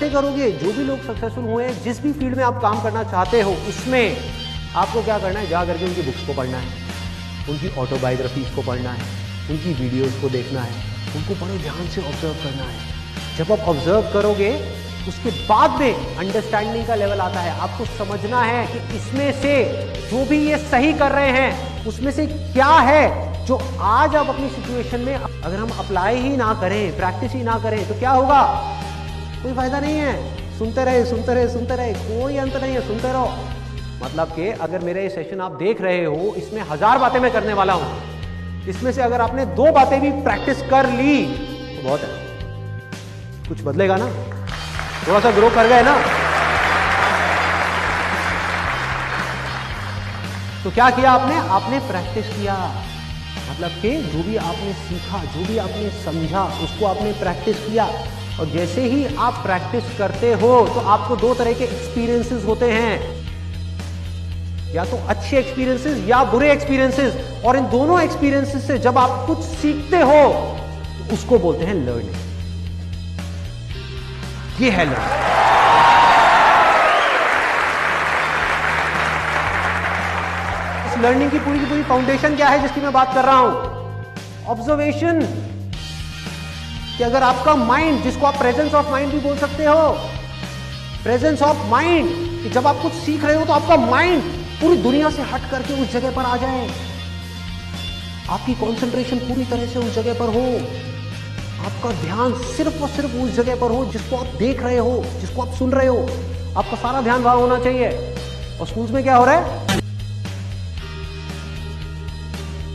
देखते करोगे जो भी लोग सक्सेसफुल हुए हैं, जिस भी फील्ड में आप काम करना चाहते हो, उसमें आपको क्या करना है, जा करके उनकी बुक्स को पढ़ना है, उनकी ऑटोबायोग्राफीज को पढ़ना है, उनकी वीडियोस को देखना है, उनको बड़े ध्यान से ऑब्जर्व करना है। जब आप ऑब्जर्व करोगे उसके बाद में अंडरस्टैंडिंग का लेवल आता है। आपको समझना है कि इसमें से जो भी ये सही कर रहे हैं उसमें से क्या है जो आज आप अपनी सिचुएशन में अगर हम अप्लाई ही ना करें, प्रैक्टिस ही ना करें तो क्या होगा, कोई फायदा नहीं है। सुनते रहे सुनते रहे सुनते रहे, कोई अंत नहीं है, सुनते रहो। मतलब कि अगर मेरा ये सेशन आप देख रहे हो, इसमें 1000 बातें मैं करने वाला हूं, इसमें से अगर आपने 2 बातें भी प्रैक्टिस कर ली तो बहुत है। कुछ बदलेगा ना, थोड़ा सा ग्रो कर गए ना। तो क्या किया आपने, आपने प्रैक्टिस किया। मतलब कि जो भी आपने सीखा, जो भी आपने समझा, उसको आपने प्रैक्टिस किया। और जैसे ही आप प्रैक्टिस करते हो तो आपको 2 तरह के एक्सपीरियंसेस होते हैं, या तो अच्छे एक्सपीरियंसेस या बुरे एक्सपीरियंसेस। और इन दोनों एक्सपीरियंसेस से जब आप कुछ सीखते हो तो उसको बोलते हैं लर्निंग। ये है लर्निंग। इस लर्निंग की पूरी फाउंडेशन क्या है जिसकी मैं बात कर रहा हूं, ऑब्जर्वेशन। कि अगर आपका माइंड, जिसको आप प्रेजेंस ऑफ माइंड भी बोल सकते हो, प्रेजेंस ऑफ माइंड, कि जब आप कुछ सीख रहे हो तो आपका माइंड पूरी दुनिया से हट करके उस जगह पर आ जाए, आपकी कंसंट्रेशन पूरी तरह से उस जगह पर हो, आपका ध्यान सिर्फ और सिर्फ उस जगह पर हो जिसको आप देख रहे हो, जिसको आप सुन रहे हो। आपका सारा ध्यान वहां होना चाहिए। और स्कूल्स में क्या हो रहा है,